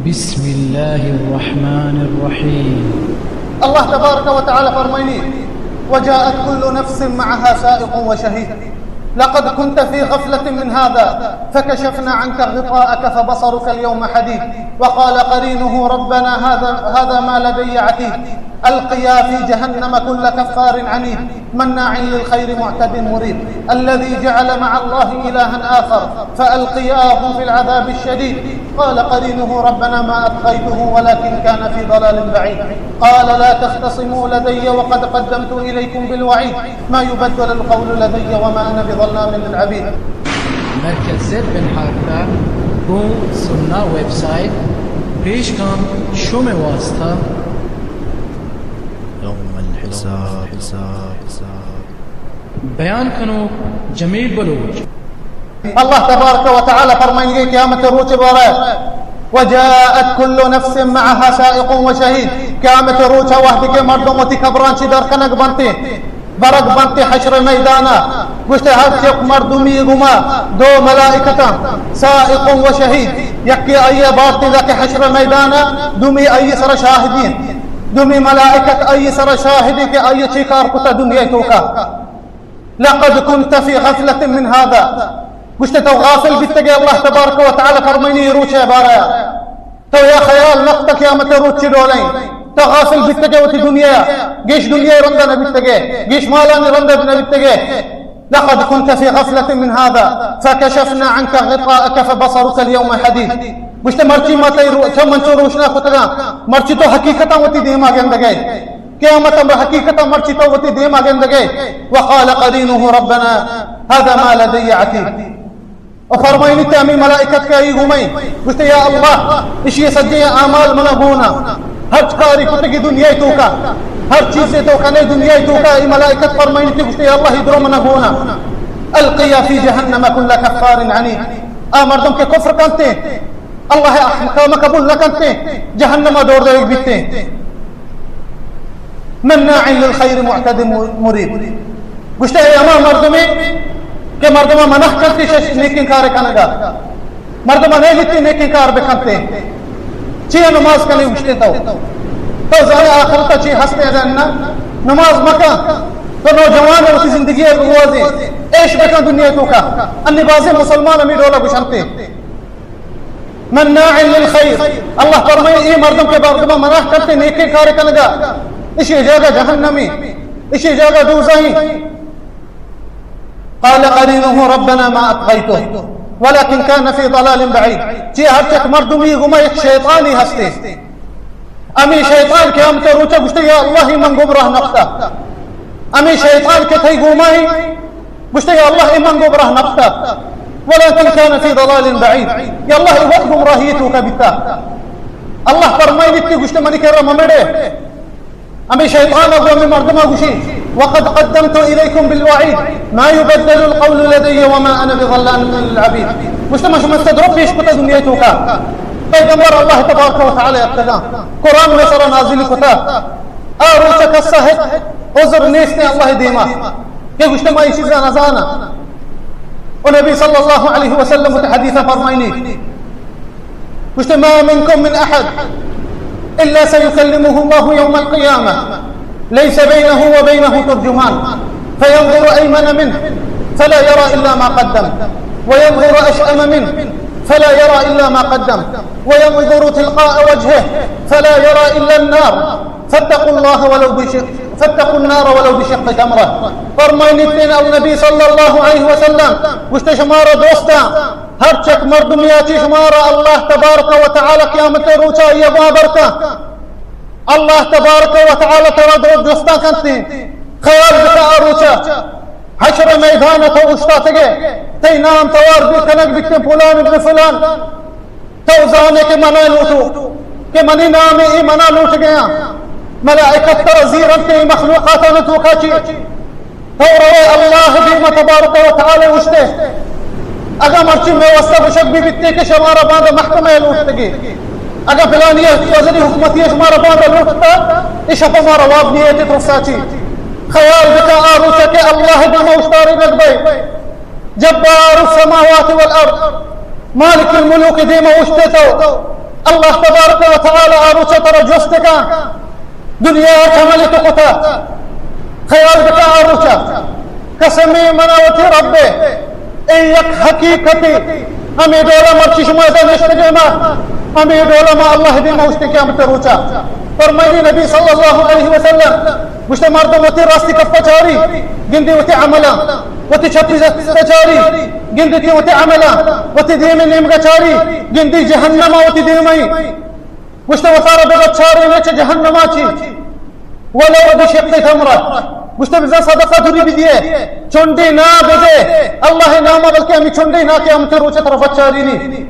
بسم الله الرحمن الرحيم. الله تبارك وتعالى فرميني وجاءت كل نفس معها سائق وشهيد لقد كنت في غفلة من هذا فكشفنا عنك غطاءك فبصرك اليوم حديد. وقال قرينه ربنا هذا ما لدي عتيد. ألقيا في جهنم كل كفار عنيد مناع للخير معتد مريب الذي جعل مع الله إلها آخر فألقياه في العذاب الشديد. قال قرينه ربنا ما أطغيته ولكن كان في ضلال بعيد. قال لا تختصموا لدي وقد قدمت إليكم بالوعيد ما يبدل القول لدي وما أنا بظلام للعبيد. مرکز زد بن حرکت بو سننا ویبسایت پیش کام شوم واسطه يوم الحساب بیان کنو جمیل بلوچ. الله تبارك وتعالى فرمانگی قیامت روچ باره وجاءت كل نفس معها سائق وشهيد. قیامت روچ وحدی کے مردم وتی کبران در کنک بنتے برق بنتے حشر میدانا گوشتے ہر چک مردمی گما دو ملائکتا سائق وشهيد یکی ای بارتی ذاک حشر میدانا دومی ای سر شاہدین دومی ملائکت ای سر شاہدی کے ای چیکار کتا دنیا توکا. لقد كنت في غفلة من هذا گوشتے تو غافل بتگے اللہ تبارک و تعالی فرمینی روچے بارا تو یا خیال نقطہ قیامت روچ دولیں تو غافل بتگے وتی دنیا گیش دنیا رندہ نبتگے گیش مالان رندہ نبتگے. لقد كنت في غفلة من هذا فكشفنا عنك غطاءك فبصرك اليوم حديد. گوشتے مرچی ماتے چمن چوروشنا کتنا مرچی تو حقیقتا وتی دیما گندگے قیامت امر حقیقتا مرچی تو وتی دیما گندگے. وقال قرينه ربنا هذا ما لدي عتيد. وفرمائنی تامی ملائکت کا ای گھومیں گوشتے یا اللہ اسی سجے اعمال منبونا ہر کاری کتگی دنیا تو کا ہر چیز سے تو کا نہیں دنیا تو کا ای ملائکت فرمائنی تی گوشتے یا اللہ ادرو منبونا. القیا فی جہنم کل کفار عنید. مردم کے کفر کرتے اللہ احکام قبول نہ کرتے جہنم دور دے بیتے. مناع للخیر معتد مریب. گوشتے ہے اما مردمی کہ مردمہ منح کرتی نیکی کار کنگا مردمہ نہیں لیتی نیکی کار بکھنتے چیئے نماز کنی گوشتے تو زانے آخرتا چیئے ہستے جاننا نماز مکہ تو نوجوان اسی زندگی بگوازی ایش بکن دنیا تو کا انی بازی مسلمان امی دولا گشنتے. مناع للخیر اللہ فرمائے ای مردم کے مردمہ منح کرتے نیکی کار کنگا اسی جگہ جہنمی اسی جگہ دوزہی. قال قرينه ربنا ما أطغيته ولكن كان في ضلال بعيد. جي هرتك مردمي غما یک شیطانی هستی امی شیطان کے ہم تو روچا گشتے یا اللہ من گمراہ نقطہ امی شیطان کے تھی گمائی گشتے یا اللہ من گمراہ نقطہ ولكن كان في ضلال بعيد. یا اللہ وقت گمراہیتو کا بیتا اللہ فرمائی نتی گشتے منی کر رہا ممڑے امی شیطان اگو امی مردمہ گشی وقد قدمت إليكم بالوعيد ما يبدل القول لدي وما أنا بظلام للعبيد. مجتمع شو مستدرب فيش كتا دنيتو كا پیغمبر الله تبارك وتعالى يبتغى قرآن مصر نازل كتا روچك السهد عذر نيسني الله ديما كي مجتمع يشيزا نزانا. ونبي صلى الله عليه وسلم متحديثا فرميني مجتمع منكم من أحد إلا سيكلمه الله يوم القيامة ليس بينه وبينه ترجمان فينظر أيمن منه فلا يرى إلا ما قدم وينظر أشأم منه فلا يرى إلا ما قدم وينظر تلقاء وجهه فلا يرى إلا النار فاتقوا النار ولو بشق تمرة. فرمائنی تین النبي صلى الله عليه وسلم گوشت شمارا دوستا ہر چک مردمیاتی شمارا اللہ تبارک و تعالی قیامت روچا یہ بابرکا اللہ تبارک و تعالی ترى دوستا کنتے خیال بتا روچا حشر میدان تو اشتاتگے تی نام توار بھی کنک بکتے فلان ابن فلان تو زانے کے منع لوٹو کہ منی نام ای منع لوٹ گیا ملائکت تر زیرنتے مخلوقات نتوکا چی تو روے اللہ دیما تبارک و تعالی اشتے اگر مرچی میں وسط بشک بھی بکتے کہ شمارا باندھا محکمہ لوٹتگی اگر فلانی وزنی حکومتی شمارا باندھا لوٹتا اشپ ہمارا وابنی ہے ترسا چی خیال بتا آروچا کہ اللہ دیما اشتاری نقبے جبار السماوات والارض مالک الملوک دیما اشتے تو الله تبارك وتعالى أروچا ترى جوستك دنيا كملت قطا خيال بك أروچا قسمي مناوتي ربي إيك حقيقتي أمي دولا مرشي شما دا نشتجيما أمي دولا ما الله دي موشتك أمتروچا فرمائي نبي صلى الله عليه وسلم مشت مردم وتي راستي كفة جاري جندي وتي عملا وتي شبي جاري جندي وتي عملا وتي ديم نيمغا جاري جندي جهنم وتي ديمي مشت وثار بغتشاري نيچ جهنماتي ولو بشق تمرة مشت بزا صدقة دوري بديه چونڈي نا بده الله نام بلکه امي چونڈي نا كي امتروچ طرف جاري ني